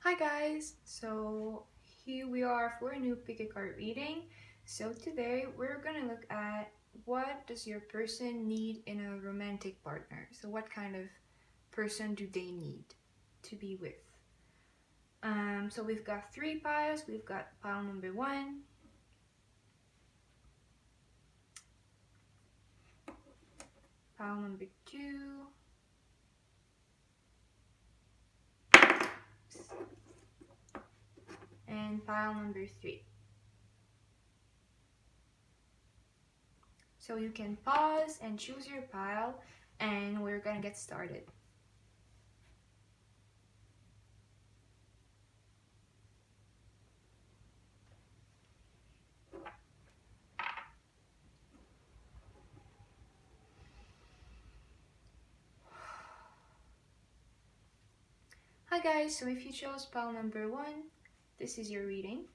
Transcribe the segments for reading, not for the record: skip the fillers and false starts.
Hi guys! So here we are for a new pick a card reading. So today we're gonna look at what does your person need in a romantic partner. So what kind of person do they need to be with? So we've got three piles. We've got pile number one, pile number two, and pile number three. So you can pause and choose your pile, and we're gonna get started. Hi guys, so if you chose pile number one, this is your reading.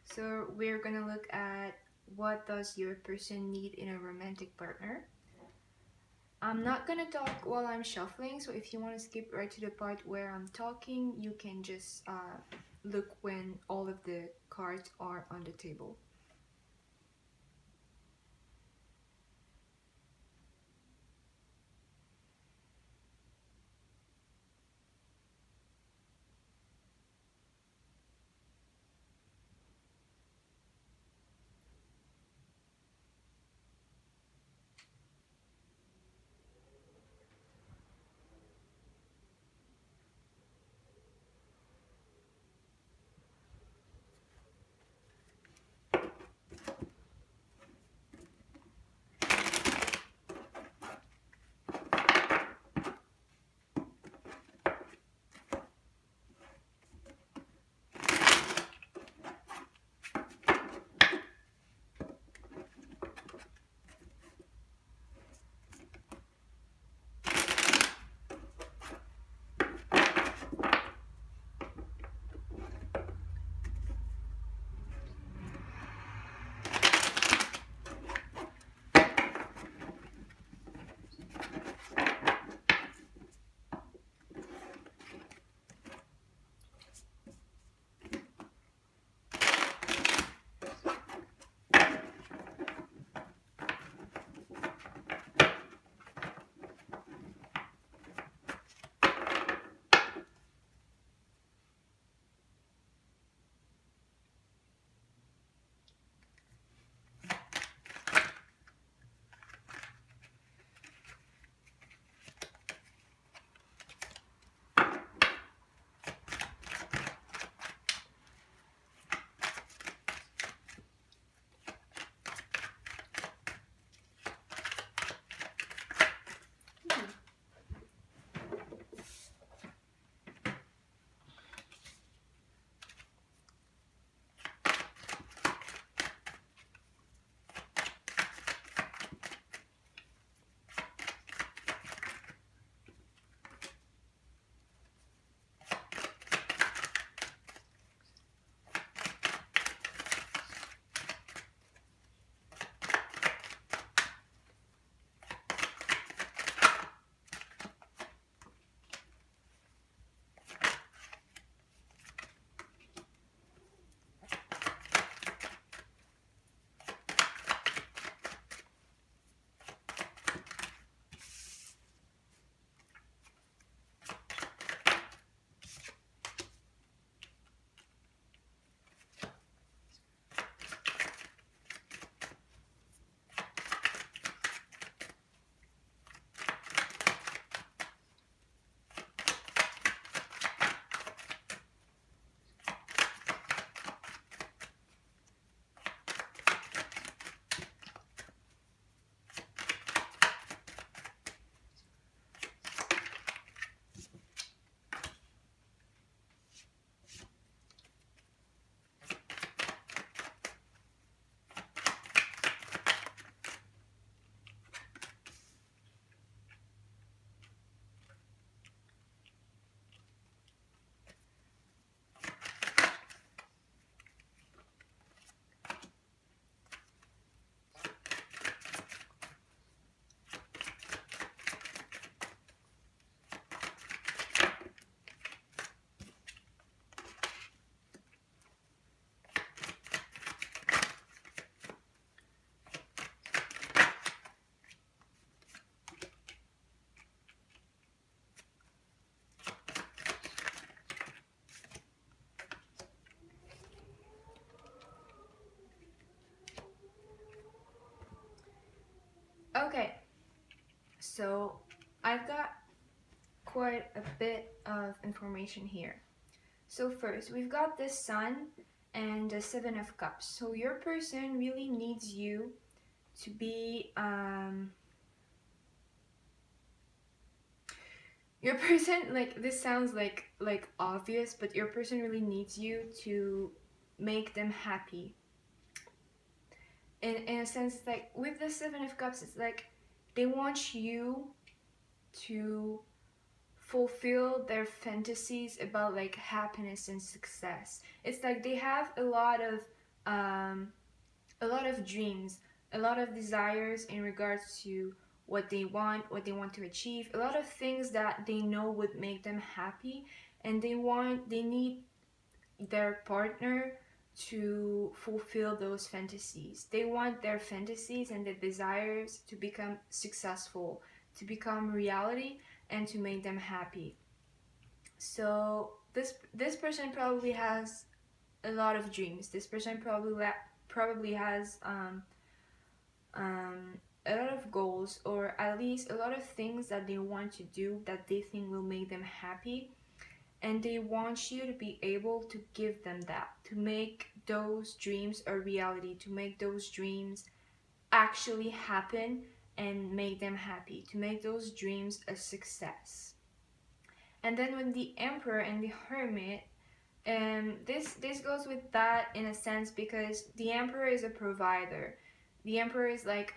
So we're gonna look at what does your person need in a romantic partner. I'm not gonna talk while I'm shuffling, so if you want to skip right to the part where I'm talking, you can just look when all of the cards are on the table. So I've got quite a bit of information here. So first, we've got the Sun and the Seven of Cups. So your person really needs you to be your person, like, this sounds like obvious, but your person really needs you to make them happy. In a sense, like with the Seven of Cups, it's like they want you to fulfill their fantasies about like happiness and success. It's like they have a lot of dreams, a lot of desires in regards to what they want to achieve, a lot of things that they know would make them happy, and they need their partner to fulfill those fantasies. They want their fantasies and their desires to become successful, to become reality, and to make them happy. So this person probably has a lot of dreams. This person probably has a lot of goals, or at least a lot of things that they want to do that they think will make them happy, and they want you to be able to give them that, to make those dreams a reality, to make those dreams actually happen and make them happy, to make those dreams a success. And then with the Emperor and the Hermit, this goes with that in a sense, because the Emperor is a provider. The Emperor is like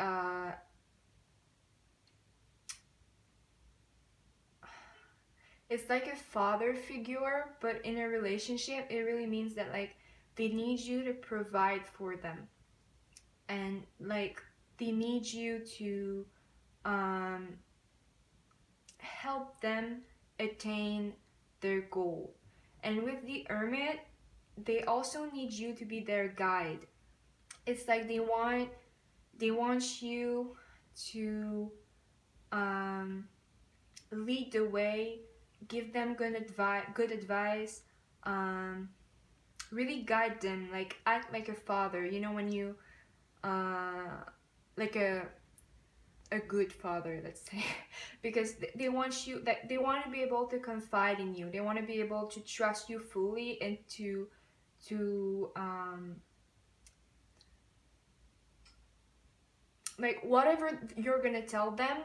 it's like a father figure, but in a relationship it really means that like they need you to provide for them, and like they need you to help them attain their goal. And with the Hermit, they also need you to be their guide. It's like they want you to lead the way, give them good advice, really guide them, like act like a father. You know, when you like a good father, let's say, because they want you, that they want to be able to confide in you. They want to be able to trust you fully, and to like whatever you're gonna tell them,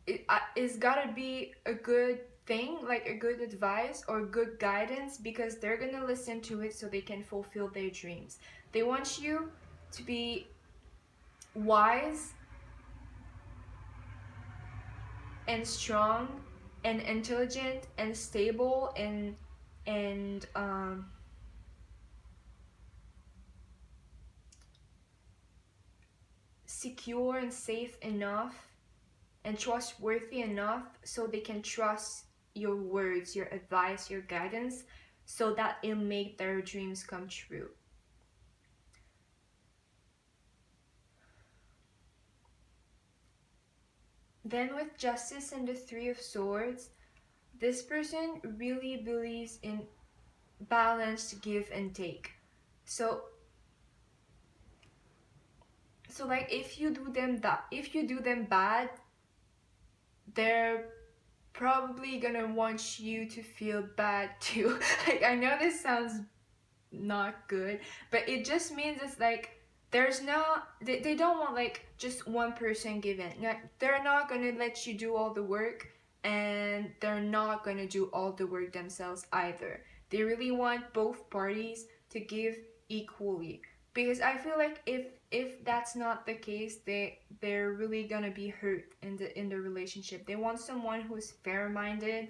it's gotta be a good thing, like a good advice or good guidance, because they're gonna listen to it so they can fulfill their dreams. They want you to be wise and strong and intelligent and stable and secure and safe enough and trustworthy enough, so they can trust your words, your advice, your guidance, so that it'll make their dreams come true. Then with Justice and the Three of Swords, this person really believes in balanced give and take. So like if you do them bad, they're probably gonna want you to feel bad too. Like, I know this sounds not good, but it just means it's like there's no, they don't want like just one person given. Like, they're not gonna let you do all the work, and they're not gonna do all the work themselves either. They really want both parties to give equally, because I feel like if that's not the case, they're really gonna be hurt in the relationship. They want someone who's fair-minded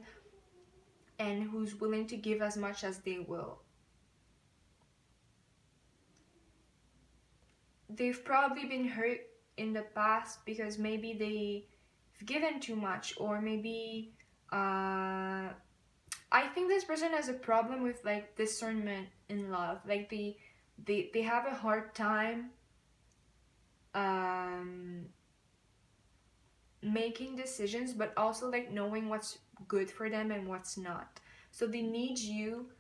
and who's willing to give as much as they will. They've probably been hurt in the past because maybe they've given too much, or maybe I think this person has a problem with like discernment in love. Like they have a hard time making decisions, but also like knowing what's good for them and what's not. So they need you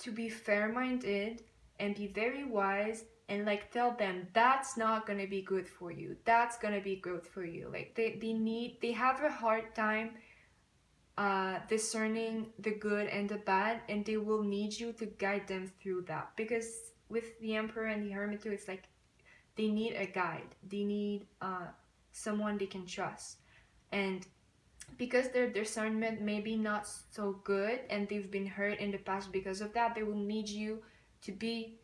to be fair-minded and be very wise and like tell them that's not gonna be good for you, that's gonna be good for you. Like they have a hard time discerning the good and the bad, and they will need you to guide them through that, because with the Emperor and the Hermit too, it's like they need a guide, they need someone they can trust. And because their discernment may be not so good and they've been hurt in the past because of that, they will need you to be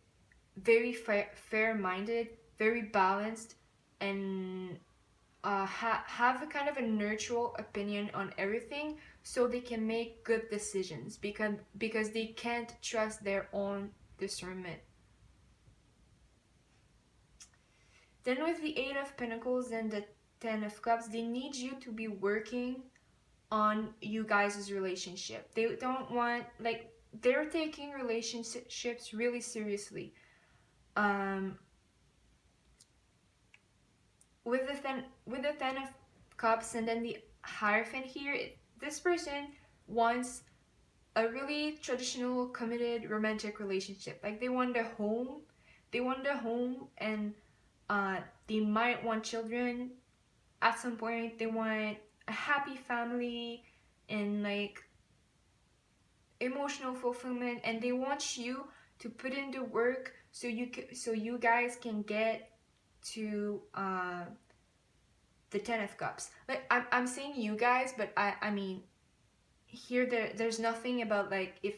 very fair-minded, very balanced, and have a kind of a neutral opinion on everything, so they can make good decisions, because they can't trust their own discernment. Then with the Eight of Pentacles and the Ten of Cups, they need you to be working on you guys' relationship. They don't want, like, they're taking relationships really seriously. With the Ten of Cups and then the Hierophant here, this person wants a really traditional, committed, romantic relationship. Like they want a home, and they might want children at some point. They want a happy family and like emotional fulfillment, and they want you to put in the work so you guys can get to the Ten of Cups. Like I'm saying you guys, but I mean here there's nothing about like if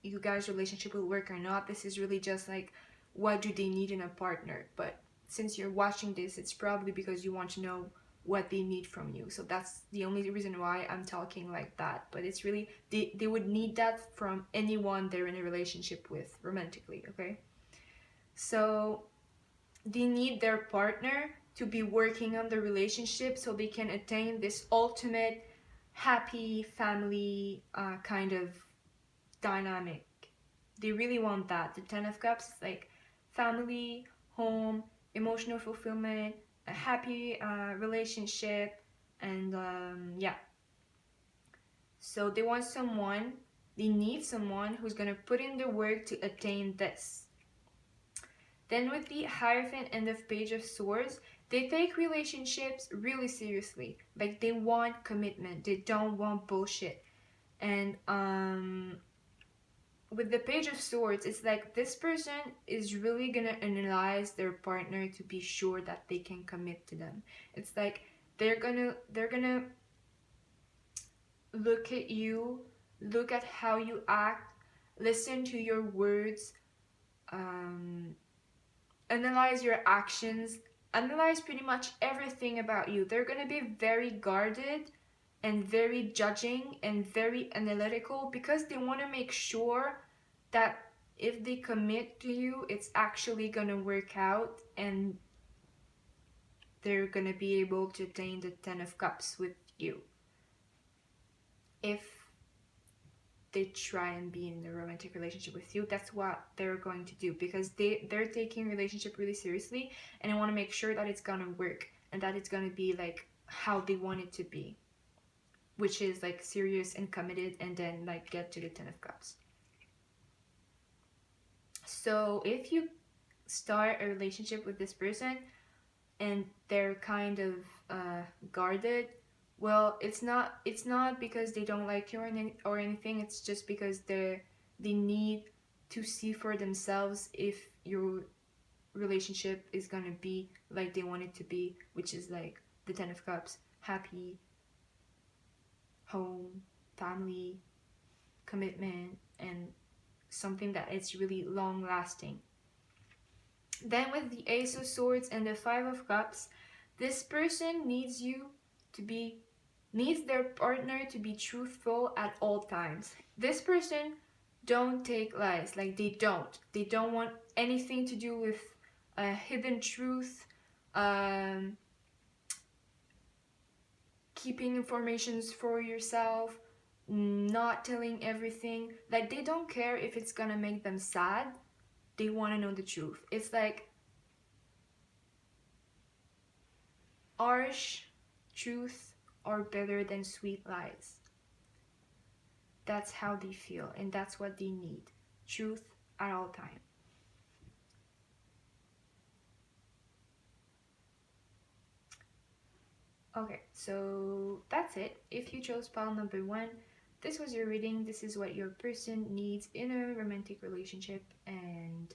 you guys' relationship will work or not. This is really just like, what do they need in a partner? But since you're watching this, it's probably because you want to know what they need from you. So that's the only reason why I'm talking like that. But it's really, they would need that from anyone they're in a relationship with romantically, okay? So they need their partner to be working on the relationship so they can attain this ultimate happy family kind of dynamic. They really want that. The Ten of Cups is like family, home, emotional fulfillment, a happy relationship, and yeah. So they want someone, they need someone who's gonna put in the work to attain this. Then with the Hierophant and the Page of Swords, they take relationships really seriously. Like they want commitment. They don't want bullshit. And with the Page of Swords, it's like this person is really gonna analyze their partner to be sure that they can commit to them. It's like they're gonna look at you, look at how you act, listen to your words, analyze your actions, analyze pretty much everything about you. They're gonna be very guarded and very judging and very analytical, because they want to make sure that if they commit to you, it's actually gonna work out and they're gonna be able to attain the Ten of Cups with you. If they try and be in a romantic relationship with you, that's what they're going to do, because they're taking relationship really seriously, and they want to make sure that it's gonna work and that it's gonna be like how they want it to be, which is like serious and committed, and then like get to the Ten of Cups. So if you start a relationship with this person and they're kind of guarded, well, it's not because they don't like you or anything. It's just because they need to see for themselves if your relationship is gonna be like they want it to be, which is like the Ten of Cups, happy, home, family, commitment, and something that it's really long lasting. Then with the Ace of Swords and the Five of Cups, this person needs their partner to be truthful at all times. This person don't take lies. Like they don't want anything to do with hidden truth, keeping informations for yourself, not telling everything. Like they don't care if it's gonna make them sad. They want to know the truth. It's like harsh truth are better than sweet lies. That's how they feel, and that's what they need. Truth at all time. Okay, so that's it. If you chose pile number one, this was your reading. This is what your person needs in a romantic relationship. And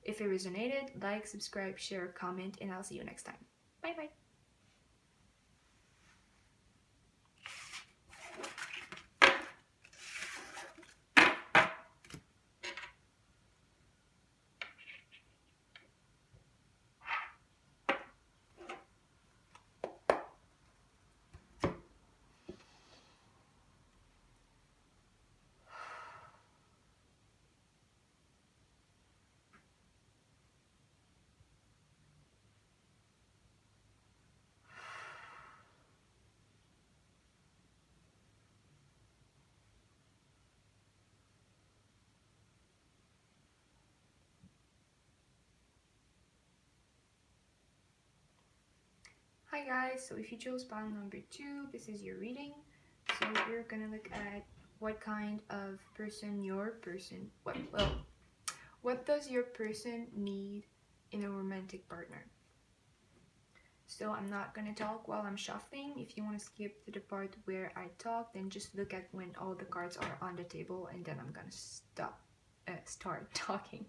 if it resonated, like, subscribe, share, comment, and I'll see you next time. Bye bye. Hi guys, so if you chose pile number two, this is your reading. So we're gonna look at what kind of person what does your person need in a romantic partner? So I'm not gonna talk while I'm shuffling. If you want to skip to the part where I talk, then just look at when all the cards are on the table, and then I'm gonna start talking.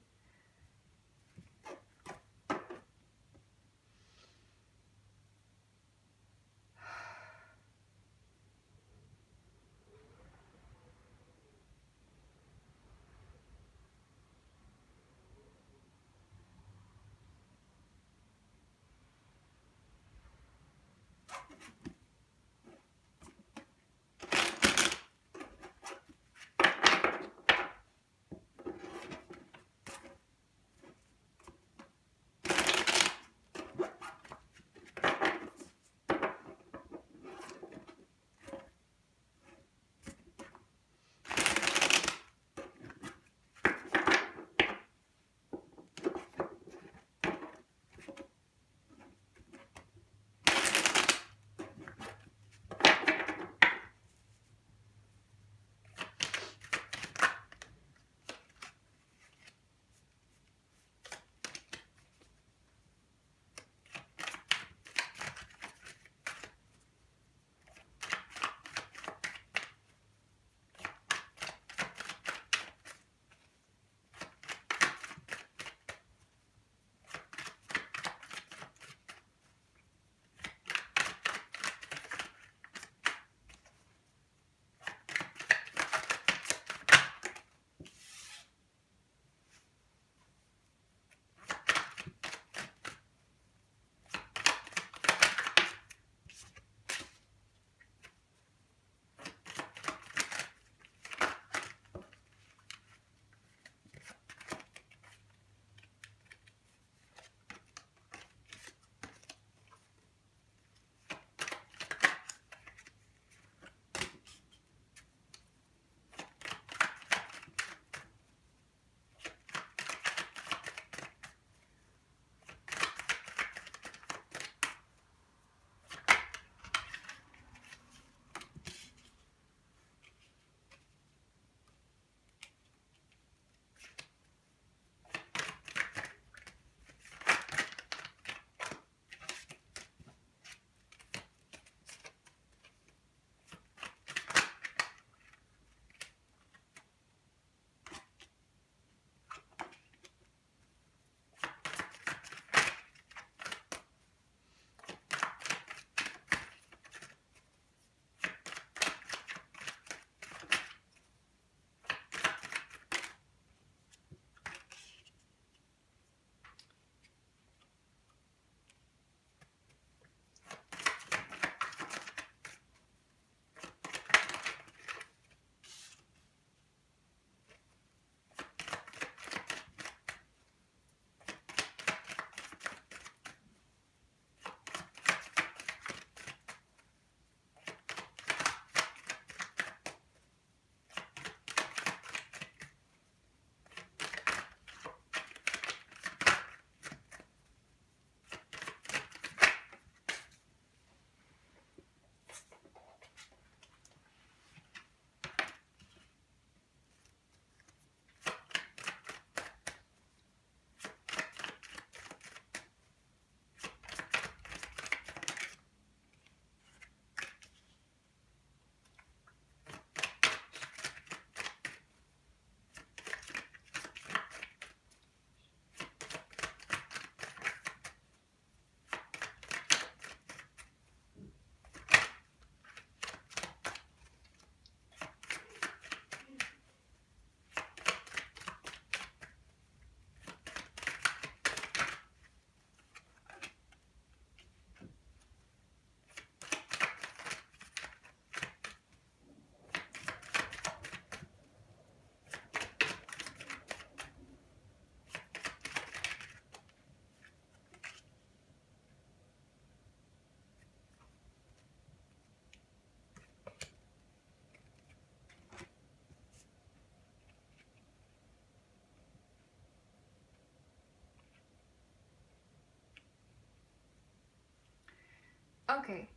Okay,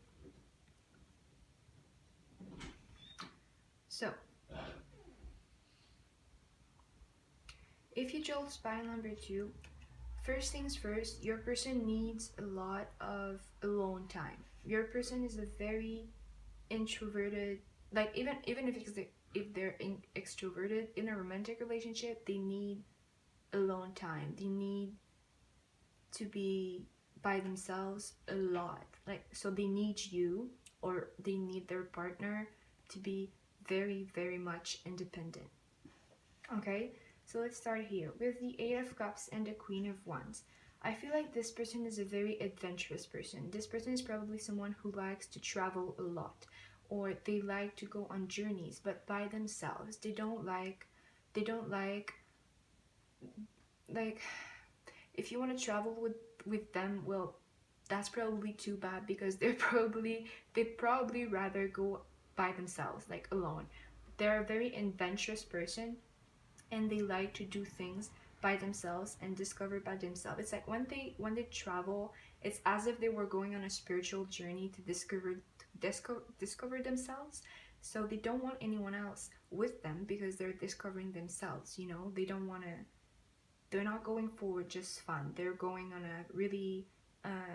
so if you chose pile number 2, first things first, your person needs a lot of alone time. Your person is a very introverted, like even if they're extroverted in a romantic relationship, they need alone time. They need to be by themselves a lot. Like, so they need you, or they need their partner to be very, very much independent. Okay, so let's start here with the Eight of Cups and the Queen of Wands. I feel like this person is a very adventurous person. This person is probably someone who likes to travel a lot, or they like to go on journeys, but by themselves. They don't like if you want to travel with them, well, that's probably too bad, because they probably rather go by themselves, like alone. They're a very adventurous person, and they like to do things by themselves and discover by themselves. It's like when they travel, it's as if they were going on a spiritual journey to discover themselves. So they don't want anyone else with them, because they're discovering themselves. They don't want to. They're not going for just fun. They're going on a really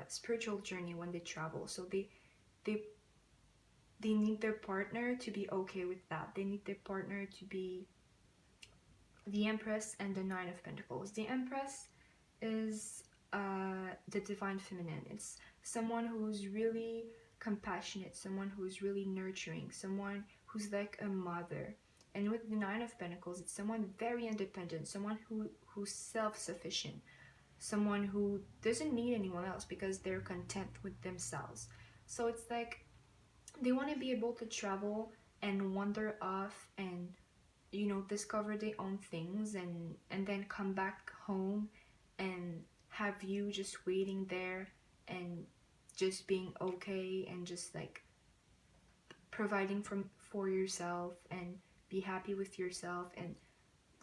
spiritual journey when they travel. So they they need their partner to be okay with that. They need their partner to be the Empress and the Nine of Pentacles. The Empress is the divine feminine. It's someone who's really compassionate, someone who's really nurturing, someone who's like a mother. And with the Nine of Pentacles, it's someone very independent, someone who's self-sufficient, someone who doesn't need anyone else because they're content with themselves. So it's like they want to be able to travel and wander off and discover their own things, and then come back home and have you just waiting there and just being okay, and just like providing for yourself and be happy with yourself. And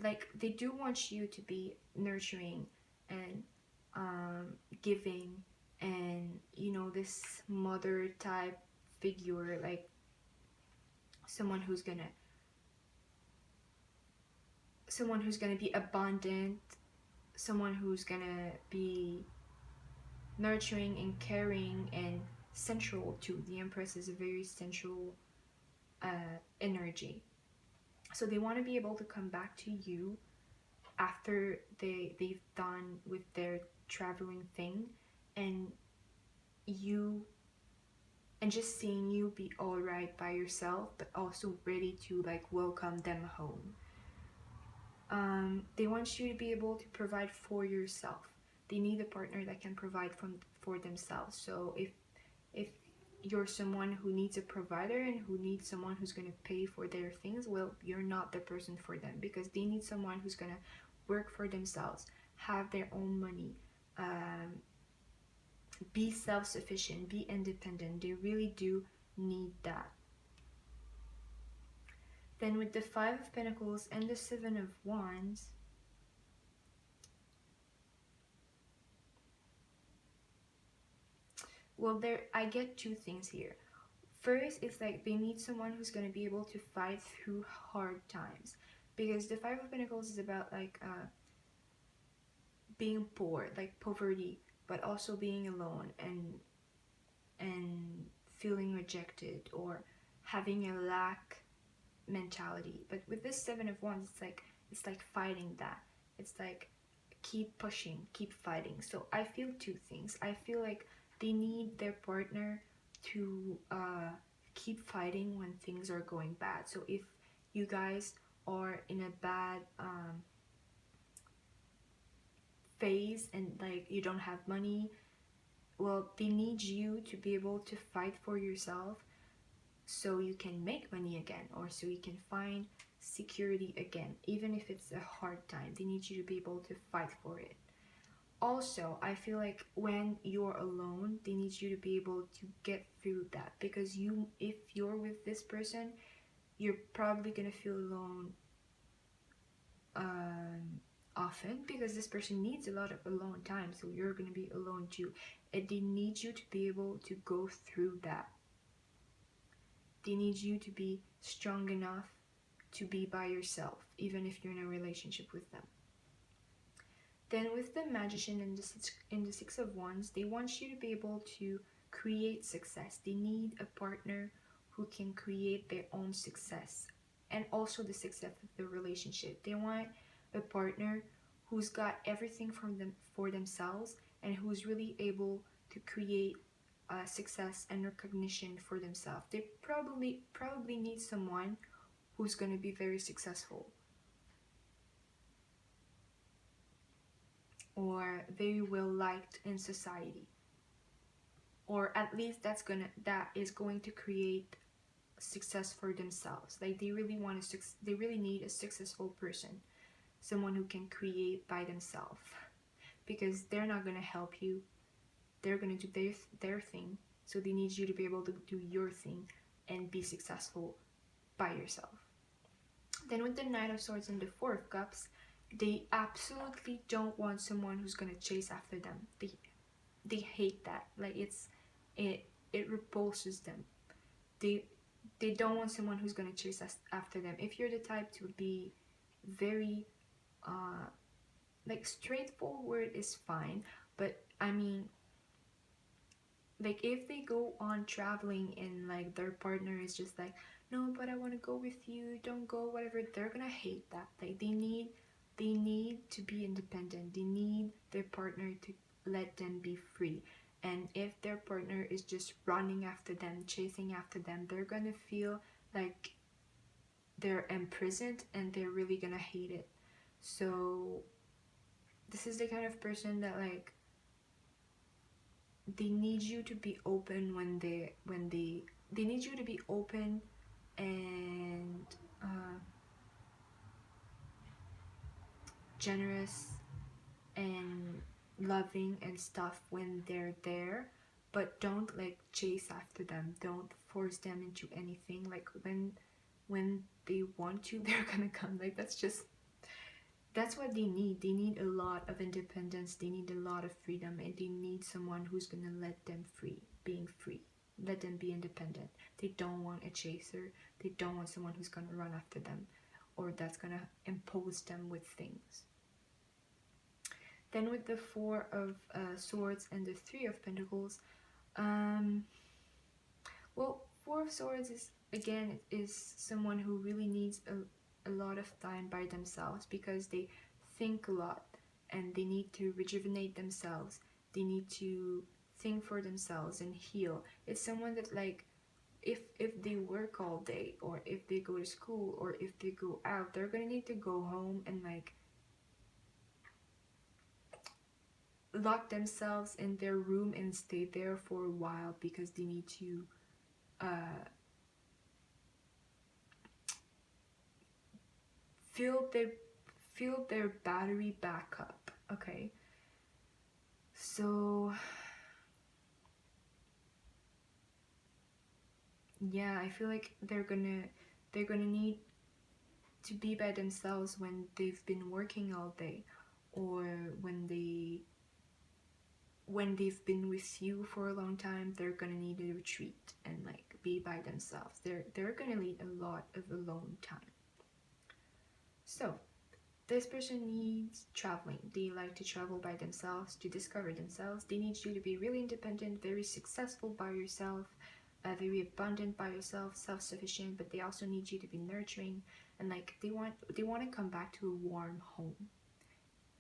like they do want you to be nurturing and giving, and this mother type figure, like someone who's gonna be abundant, someone who's gonna be nurturing and caring and central too. The Empress is a very central energy. So they want to be able to come back to you after they've done with their traveling thing, and you and just seeing you be all right by yourself, but also ready to like welcome them home. They want you to be able to provide for yourself. They need a partner that can provide for themselves. So if you're someone who needs a provider and who needs someone who's going to pay for their things, well, you're not the person for them, because they need someone who's going to work for themselves, have their own money, be self-sufficient, be independent. They really do need that. Then with the Five of Pentacles and the Seven of Wands, well, I get two things here. First, it's like they need someone who's going to be able to fight through hard times, because the Five of Pentacles is about like being poor, like poverty, but also being alone and feeling rejected or having a lack mentality. But with this Seven of Wands, it's like fighting that. It's like keep pushing, keep fighting. So I feel two things. I feel like they need their partner to keep fighting when things are going bad. So if you guys are in a bad phase and like you don't have money, well, they need you to be able to fight for yourself so you can make money again, or so you can find security again. Even if it's a hard time, they need you to be able to fight for it. Also, I feel like when you're alone, they need you to be able to get through that, because if you're with this person, you're probably gonna feel alone often, because this person needs a lot of alone time, so you're gonna be alone too. and they need you to be able to go through that. They need you to be strong enough to be by yourself, even if you're in a relationship with them. Then with the Magician in the Six of Wands, they want you to be able to create success. They need a partner who can create their own success and also the success of the relationship. They want a partner who's got everything for themselves and who's really able to create success and recognition for themselves. They probably need someone who's going to be very successful or very well liked in society, or at least that is going to create success for themselves. Like they really need a successful person, someone who can create by themselves, because they're not going to help you. They're going to do their thing, so they need you to be able to do your thing and be successful by yourself. Then with the Knight of Swords and the Four of Cups, they absolutely don't want someone who's gonna chase after them. They hate that. Like it repulses them. They don't want someone who's gonna chase after them. If you're the type to be very like straightforward is fine, but I mean, like if they go on traveling and like their partner is just like, no, but I want to go with you, don't go, whatever, they're gonna hate that. Like they need to be independent. They need their partner to let them be free. And if their partner is just running after them, chasing after them, they're gonna feel like they're imprisoned and they're really gonna hate it. So this is the kind of person that like they need you to be open when they need you to be open and generous and loving and stuff when they're there, but don't like chase after them. Don't force them into anything. Like when they want to, they're gonna come. Like that's what they need. They need a lot of independence. They need a lot of freedom, and they need someone who's gonna let them being free. Let them be independent. They don't want a chaser. They don't want someone who's gonna run after them or that's gonna impose them with things. Then with the Four of Swords and the Three of Pentacles, well, Four of Swords is someone who really needs a lot of time by themselves, because they think a lot and they need to rejuvenate themselves. They need to think for themselves and heal. It's someone that like if they work all day, or if they go to school, or if they go out, they're gonna need to go home and like lock themselves in their room and stay there for a while, because they need to fill their battery back up. Okay, so yeah, I feel like they're gonna need to be by themselves when they've been working all day, or when they've been with you for a long time. They're gonna need a retreat and like be by themselves. They're gonna need a lot of alone time. So this person needs traveling. They like to travel by themselves to discover themselves. They need you to be really independent, very successful by yourself, very abundant by yourself, self-sufficient, but they also need you to be nurturing, and like they want to come back to a warm home.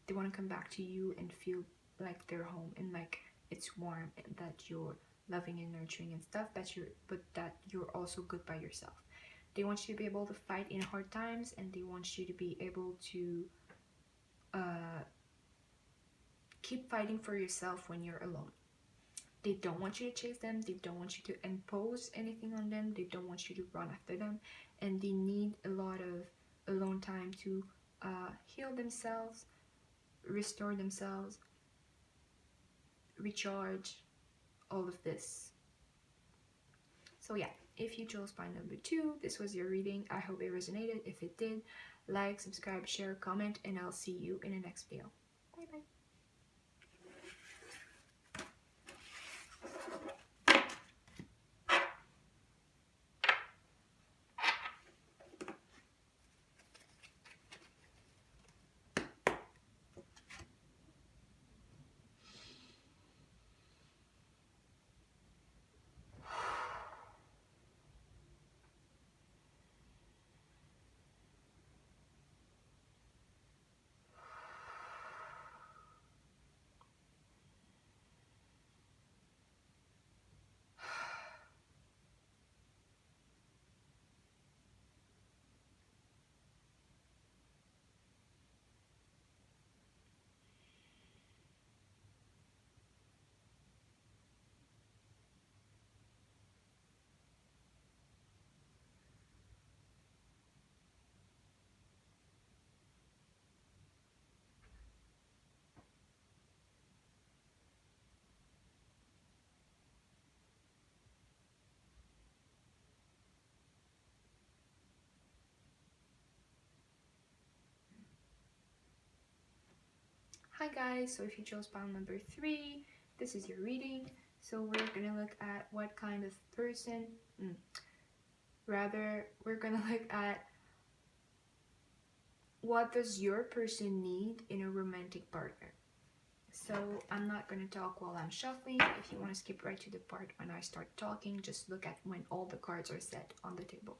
They want to come back to you and feel like their home, and like it's warm, and that you're loving and nurturing and stuff, but that you're also good by yourself. They want you to be able to fight in hard times, and they want you to be able to keep fighting for yourself when you're alone. They don't want you to chase them. They don't want you to impose anything on them. They don't want you to run after them, and they need a lot of alone time to heal themselves, restore themselves, recharge, all of this. So yeah, if you chose pile number 2, this was your reading. I hope it resonated. If it did, like, subscribe, share, comment, and I'll see you in the next video. Bye bye. Hi guys, so if you chose pile number 3, this is your reading. So we're gonna look at what kind of person, we're gonna look at what does your person need in a romantic partner. So I'm not gonna talk while I'm shuffling. If you want to skip right to the part when I start talking, just look at when all the cards are set on the table.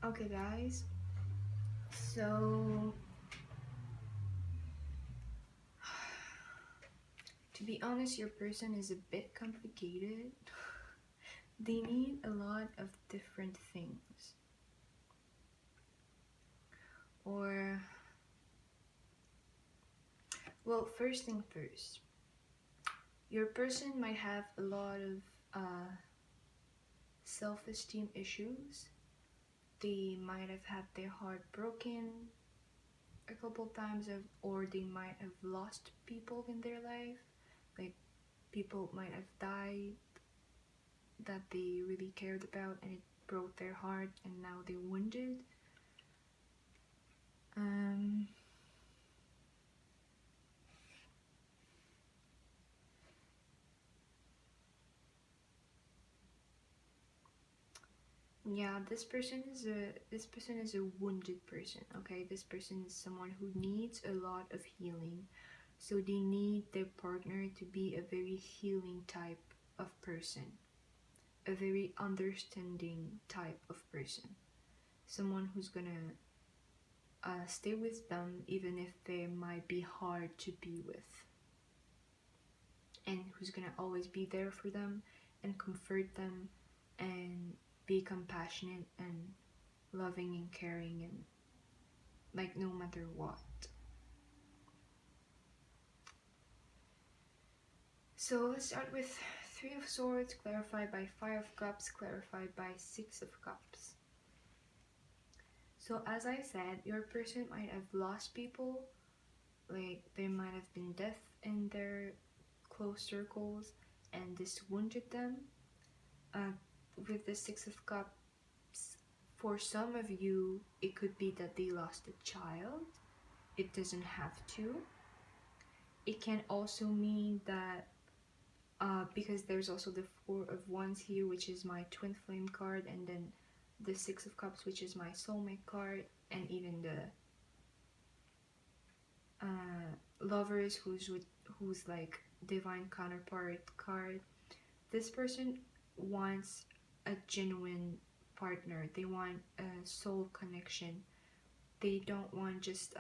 Okay, guys. So, to be honest, your person is a bit complicated. They need a lot of different things. Or, well, first thing first, your person might have a lot of self-esteem issues. They might have had their heart broken a couple times, or they might have lost people in their life. Like, people might have died that they really cared about, and it broke their heart, and now they're wounded. Um, yeah, this person is a wounded person. Okay, this person is someone who needs a lot of healing, so they need their partner to be a very healing type of person, a very understanding type of person, someone who's gonna stay with them even if they might be hard to be with, and who's gonna always be there for them and comfort them and be compassionate and loving and caring, and like no matter what. So let's start with Three of Swords clarified by Five of Cups clarified by Six of Cups. So as I said, your person might have lost people, like there might have been death in their close circles, and this wounded them. With the Six of Cups, for some of you, it could be that they lost a child. It doesn't have to. It can also mean that, because there's also the Four of Wands here, which is my twin flame card, and then the Six of Cups, which is my soulmate card, and even the Lovers, who's like divine counterpart card. This person wants a genuine partner. They want a soul connection. They don't want just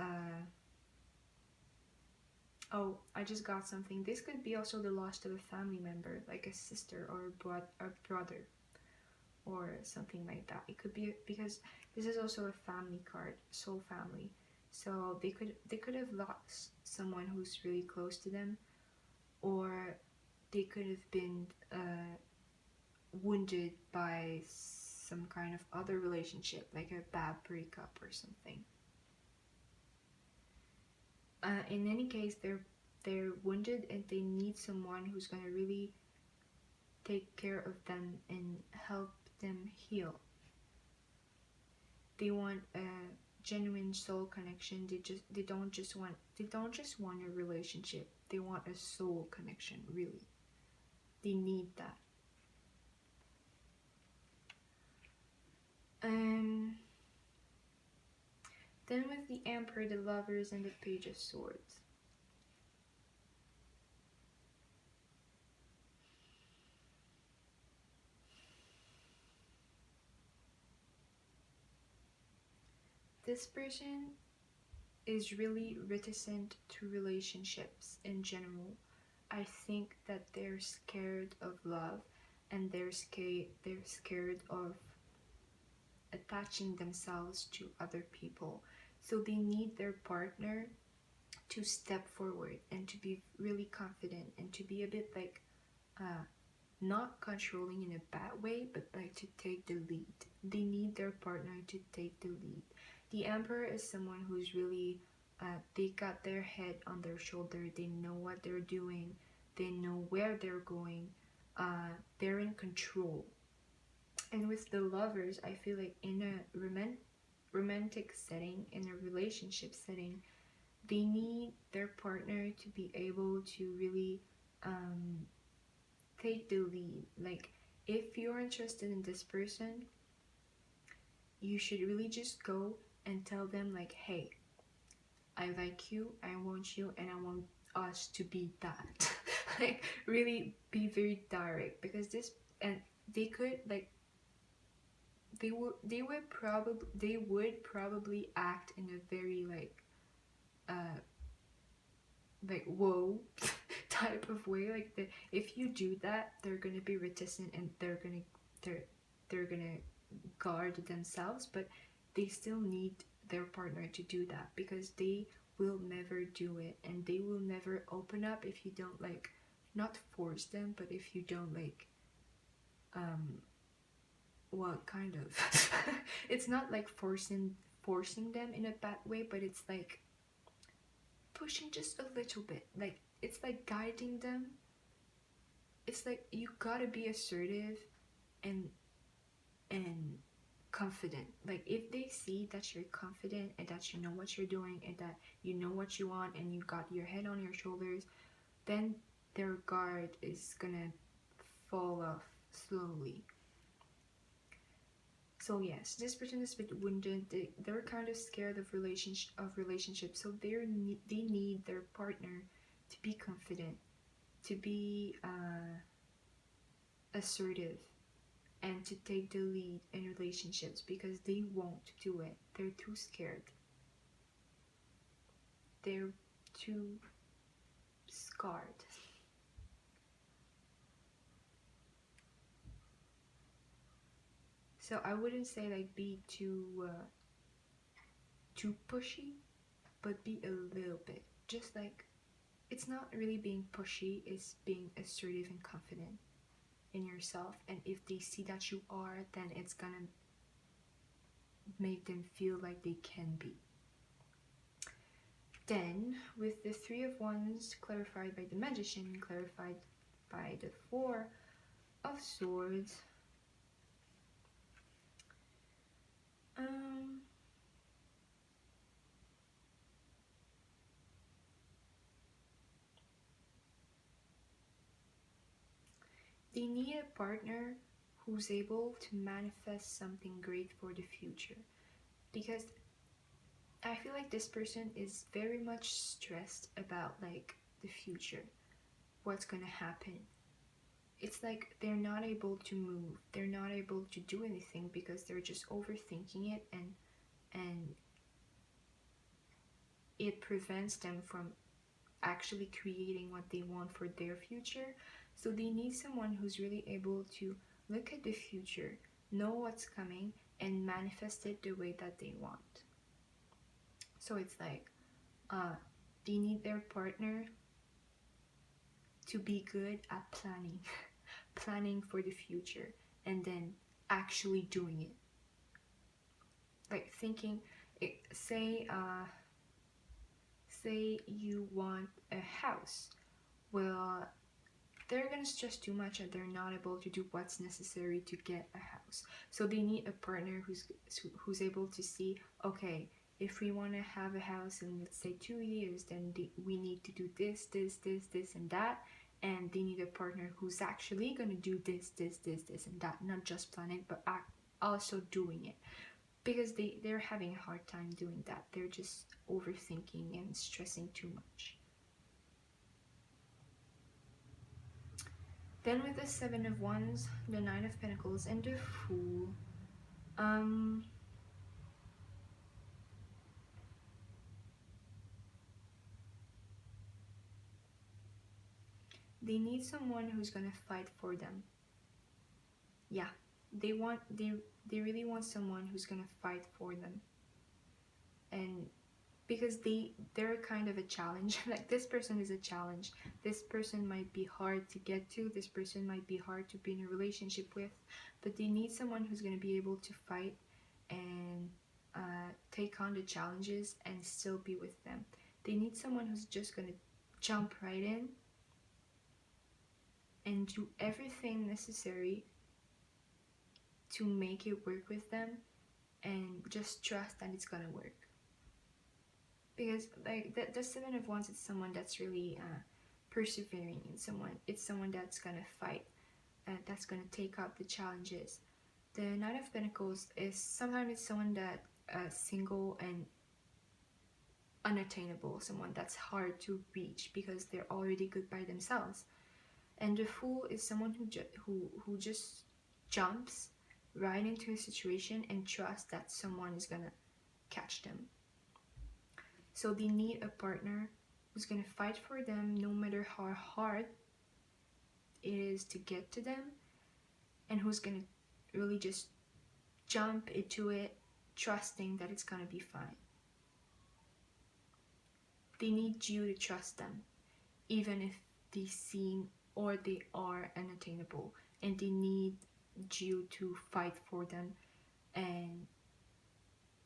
oh, I just got something. This could be also the loss of a family member, like a sister or a brother or something like that. It could be because this is also a family card, soul family. So they could have lost someone who's really close to them, or they could have been wounded by some kind of other relationship, like a bad breakup or something. In any case, they're wounded and they need someone who's gonna really take care of them and help them heal. They want a genuine soul connection. They don't just want a relationship. They want a soul connection, really. They need that. Then with the Emperor, the Lovers, and the Page of Swords. This person is really reticent to relationships in general. I think that they're scared of love, and they're scared of attaching themselves to other people. So they need their partner to step forward and to be really confident and to be a bit like not controlling in a bad way, but like to take the lead. They need their partner to take the lead. The Emperor is someone who's really they got their head on their shoulder. They know what they're doing. They know where they're going. They're in control. And with the Lovers, I feel like in a romantic setting, in a relationship setting, they need their partner to be able to really take the lead. Like, if you're interested in this person, you should really just go and tell them like, hey, I like you, I want you, and I want us to be that. Like, really be very direct, because this, and they could like they would probably act in a very uh whoa type of way. Like if you do that, they're gonna be reticent and they're gonna guard themselves, but they still need their partner to do that because they will never do it and they will never open up if you don't not force them, but if you don't um what kind of it's not like forcing them in a bad way, but it's like pushing just a little bit, like it's like guiding them. It's like you gotta be assertive and and confident. Like if they see that you're confident and that you know what you're doing and that you know what you want and you got your head on your shoulders, then their guard is gonna fall off slowly. So yes, this person is a bit wounded. They're kind of scared of relationships. So they need their partner to be confident, to be assertive, and to take the lead in relationships because they won't do it. They're too scared. They're too scarred. So I wouldn't say like be too pushy, but be a little bit. Just like it's not really being pushy, it's being assertive and confident in yourself. And if they see that you are, then it's gonna make them feel like they can be. Then, with the Three of Wands clarified by the Magician, clarified by the Four of Swords, they need a partner who's able to manifest something great for the future. Because I feel like this person is very much stressed about like the future, what's gonna happen. It's like they're not able to move, they're not able to do anything because they're just overthinking it, and it prevents them from actually creating what they want for their future. So they need someone who's really able to look at the future, know what's coming, and manifest it the way that they want. So it's like they need their partner to be good at planning planning for the future and then actually doing it. Like thinking, say you want a house. Well, they're gonna stress too much and they're not able to do what's necessary to get a house. So they need a partner who's able to see, okay, if we want to have a house in let's say 2 years, then we need to do this, and that. And they need a partner who's actually gonna do this, and that, not just planning, but also doing it. Because they're having a hard time doing that. They're just overthinking and stressing too much. Then with the Seven of Wands, the Nine of Pentacles, and the Fool, they need someone who's gonna fight for them. Yeah, they really want someone who's gonna fight for them. And because they're kind of a challenge. Like this person is a challenge. This person might be hard to get to. This person might be hard to be in a relationship with. But they need someone who's gonna be able to fight and take on the challenges and still be with them. They need someone who's just gonna jump right in and do everything necessary to make it work with them and just trust that it's gonna work. Because like the Seven of Wands is someone that's really persevering, and it's someone that's gonna fight, that's gonna take up the challenges. The Knight of Pentacles is sometimes it's someone that single and unattainable, someone that's hard to reach because they're already good by themselves. And the Fool is someone who just jumps right into a situation and trust that someone is gonna catch them. So they need a partner who's gonna fight for them no matter how hard it is to get to them, and who's gonna really just jump into it trusting that it's gonna be fine. They need you to trust them, even if they seem or they are unattainable, and they need you to fight for them and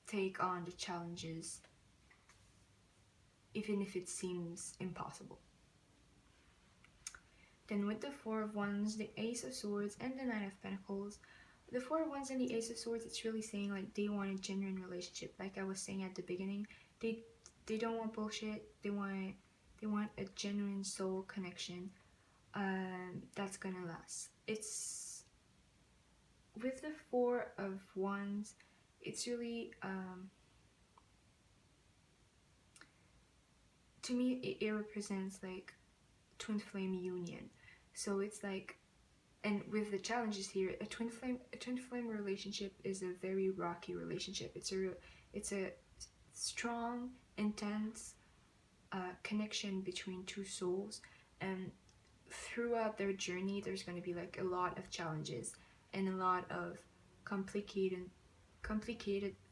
take on the challenges even if it seems impossible. Then with the Four of Wands, the Ace of Swords, and the Knight of Pentacles, the Four of Wands and the Ace of Swords, it's really saying like they want a genuine relationship. Like I was saying at the beginning, they don't want bullshit. They want a genuine soul connection that's gonna last. It's with the Four of Wands, it's really to me it represents like twin flame union. So it's like, and with the challenges here, a twin flame relationship is a very rocky relationship. It's a strong, intense connection between two souls, and throughout their journey there's going to be like a lot of challenges and a lot of complicated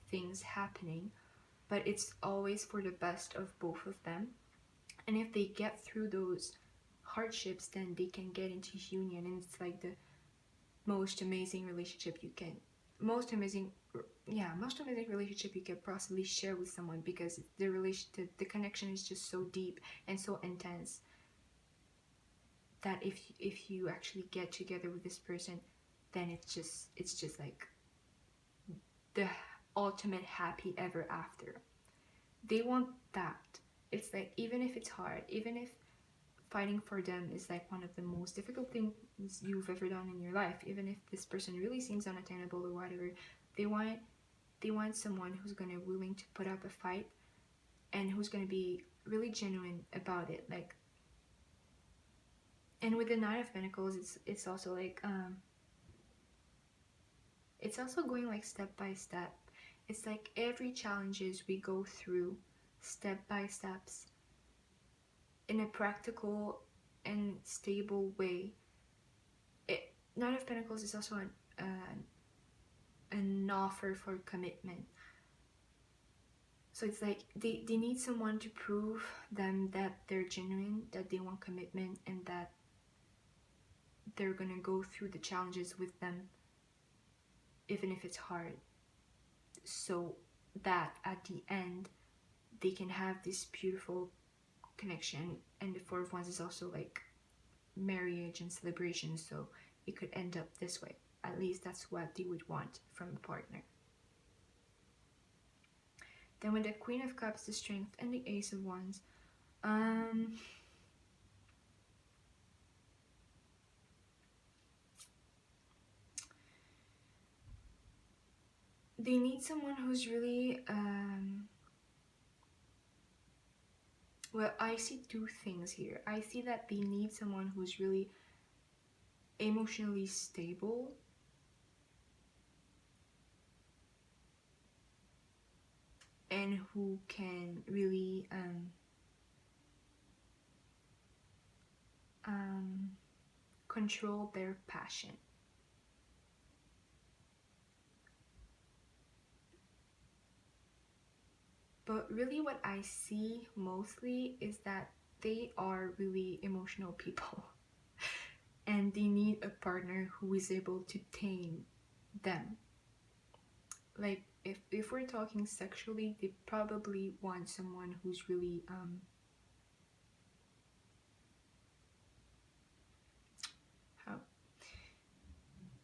things happening, but it's always for the best of both of them. And if they get through those hardships, then they can get into union, and it's like the most amazing relationship you can most amazing relationship you can possibly share with someone, because the connection is just so deep and so intense that if you actually get together with this person, then it's just like the ultimate happy ever after. They want that. It's like, even if it's hard, even if fighting for them is like one of the most difficult things you've ever done in your life, even if this person really seems unattainable or whatever, they want someone who's gonna willing to put up a fight and who's gonna be really genuine about it. Like, and with the Knight of Pentacles, it's also like it's also going like step by step. It's like every challenges we go through step by steps in a practical and stable way. Knight of Pentacles is also an offer for commitment. So it's like they need someone to prove them that they're genuine, that they want commitment, and that they're gonna go through the challenges with them, even if it's hard, so that at the end they can have this beautiful connection. And the Four of Wands is also like marriage and celebration, so it could end up this way. At least that's what they would want from a partner. Then with the Queen of Cups, the Strength, and the Ace of Wands, they need someone who's really well, I see two things here. I see that they need someone who's really emotionally stable, and who can really control their passion. But really what I see mostly is that they are really emotional people and they need a partner who is able to tame them. Like if we're talking sexually, they probably want someone who's really how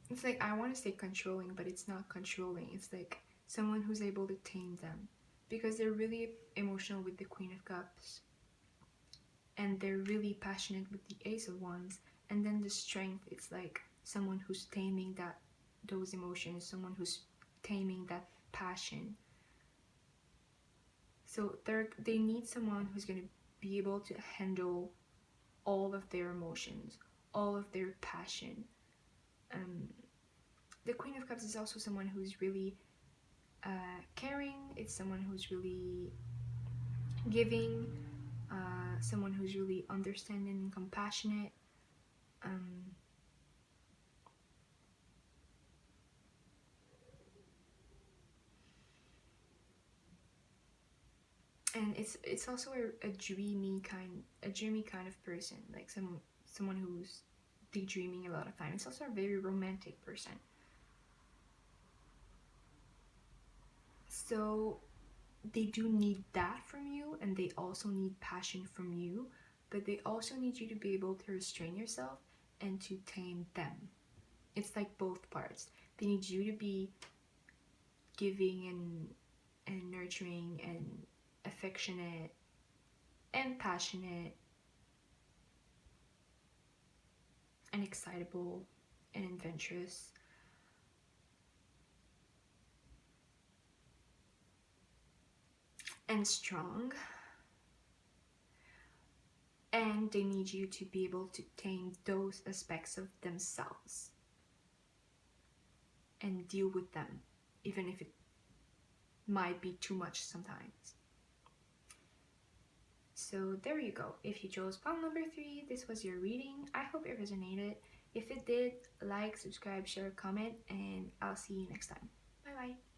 it's like, I want to say controlling, but it's not controlling. It's like someone who's able to tame them, because they're really emotional with the Queen of Cups, and they're really passionate with the Ace of Wands. And then the Strength, it's like someone who's taming those emotions, someone who's taming that passion. So they need someone who's going to be able to handle all of their emotions, all of their passion, the Queen of Cups is also someone who's really caring. It's someone who's really giving, someone who's really understanding and compassionate. Um, and it's also a dreamy kind of person, like someone who's daydreaming a lot of time. It's also a very romantic person. So they do need that from you, and they also need passion from you, but they also need you to be able to restrain yourself and to tame them. It's like both parts. They need you to be giving and nurturing and affectionate and passionate and excitable and adventurous, and strong. And they need you to be able to tame those aspects of themselves and deal with them, even if it might be too much sometimes. So there you go. If you chose pile number 3, this was your reading. I hope it resonated. If it did, like, subscribe, share, comment, and I'll see you next time. Bye bye.